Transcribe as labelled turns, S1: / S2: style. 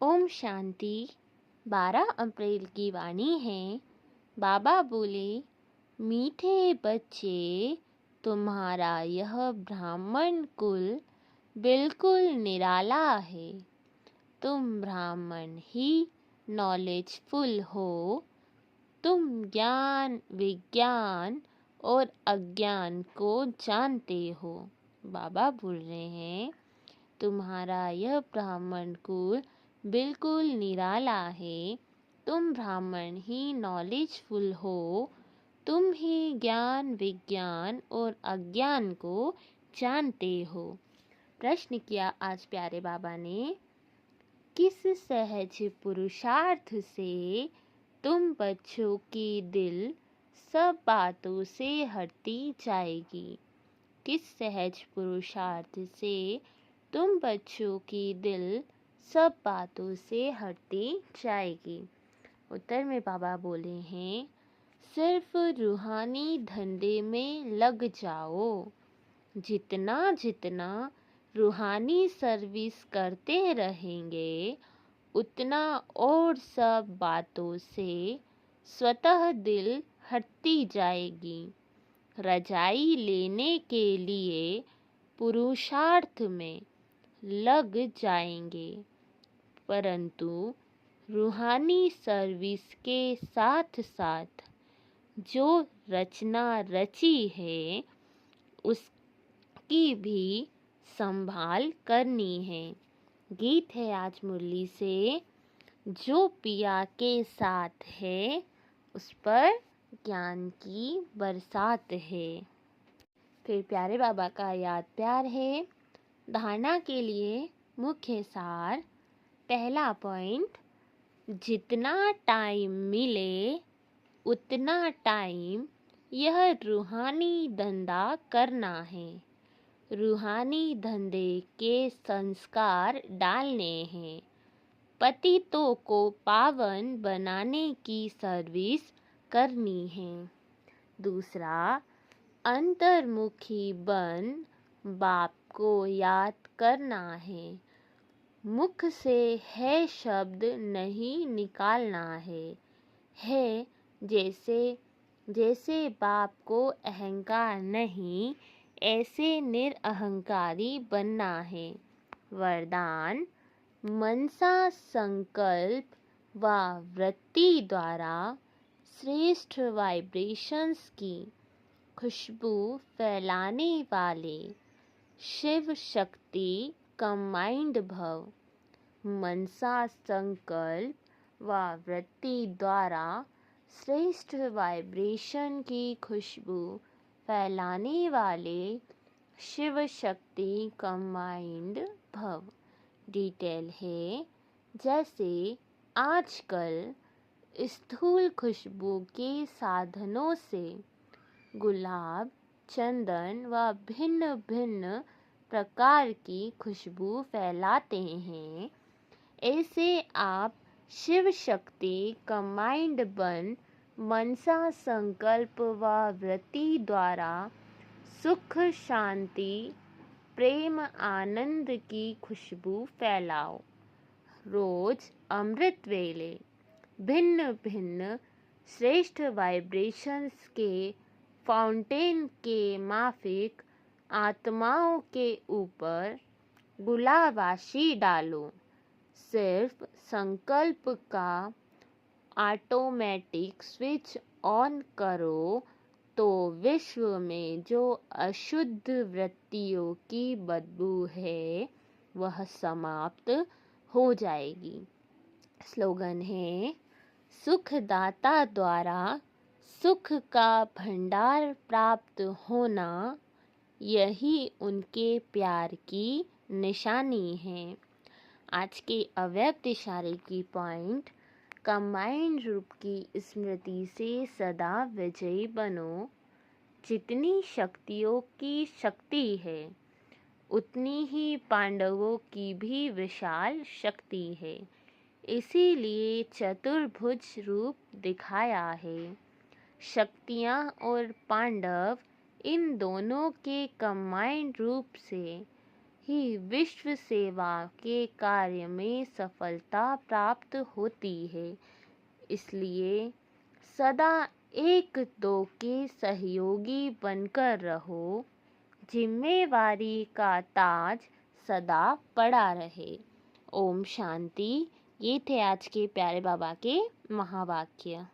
S1: ओम शांति। 12 अप्रैल की वाणी है। बाबा बोले, मीठे बच्चे, तुम्हारा यह ब्राह्मण कुल बिल्कुल निराला है। तुम ब्राह्मण ही नॉलेजफुल हो। तुम ज्ञान, विज्ञान और अज्ञान को जानते हो। बाबा बोल रहे हैं, तुम्हारा यह ब्राह्मण कुल बिल्कुल निराला है। तुम ब्राह्मण ही नॉलेजफुल हो। तुम ही ज्ञान, विज्ञान और अज्ञान को जानते हो। प्रश्न किया आज प्यारे बाबा ने, किस सहज पुरुषार्थ से तुम बच्चों की दिल सब बातों से हटती जाएगी? किस सहज पुरुषार्थ से तुम बच्चों की दिल सब बातों से हटती जाएगी? उत्तर में बाबा बोले हैं, सिर्फ रूहानी धंधे में लग जाओ। जितना जितना रूहानी सर्विस करते रहेंगे, उतना और सब बातों से स्वतः दिल हटती जाएगी। रजाई लेने के लिए पुरुषार्थ में लग जाएंगे, परंतु रूहानी सर्विस के साथ साथ जो रचना रची है उसकी भी संभाल करनी है। गीत है आज मुरली से, जो पिया के साथ है उस पर ज्ञान की बरसात है। फिर प्यारे बाबा का याद प्यार है। धारणा के लिए मुख्य सार। पहला पॉइंट, जितना टाइम मिले उतना टाइम यह रूहानी धंधा करना है। रूहानी धंधे के संस्कार डालने हैं। पतितों को पावन बनाने की सर्विस करनी है। दूसरा, अंतर्मुखी बन बाप को याद करना है। मुख से है शब्द नहीं निकालना है जैसे जैसे बाप को अहंकार नहीं, ऐसे निरअहंकारी बनना है। वरदान, मनसा संकल्प व वृत्ति द्वारा श्रेष्ठ वाइब्रेशंस की खुशबू फैलाने वाले शिव शक्ति कंबाइंड भव। मनसा संकल्प व वृत्ति द्वारा श्रेष्ठ वाइब्रेशन की खुशबू फैलाने वाले शिव शक्ति कंबाइंड भव। डिटेल है, जैसे आजकल स्थूल खुशबू के साधनों से गुलाब, चंदन व भिन्न भिन्न प्रकार की खुशबू फैलाते हैं, ऐसे आप शिव शक्ति कंबाइंड बन मनसा संकल्प व वृत्ति द्वारा सुख, शांति, प्रेम, आनंद की खुशबू फैलाओ। रोज अमृत वेले भिन्न भिन्न श्रेष्ठ वाइब्रेशंस के फाउंटेन के माफिक आत्माओं के ऊपर गुलाबाशी डालो। सिर्फ संकल्प का ऑटोमेटिक स्विच ऑन करो तो विश्व में जो अशुद्ध वृत्तियों की बदबू है वह समाप्त हो जाएगी। स्लोगन है, सुखदाता द्वारा सुख का भंडार प्राप्त होना, यही उनके प्यार की निशानी है। आज के अव्यक्त इशारे की पॉइंट, कंबाइंड रूप की स्मृति से सदा विजयी बनो। जितनी शक्तियों की शक्ति है उतनी ही पांडवों की भी विशाल शक्ति है, इसीलिए चतुर्भुज रूप दिखाया है। शक्तियाँ और पांडव इन दोनों के कंबाइंड रूप से ही विश्व सेवा के कार्य में सफलता प्राप्त होती है। इसलिए सदा एक दो के सहयोगी बनकर रहो, जिम्मेवारी का ताज सदा पड़ा रहे। ओम शांति। ये थे आज के प्यारे बाबा के महावाक्य।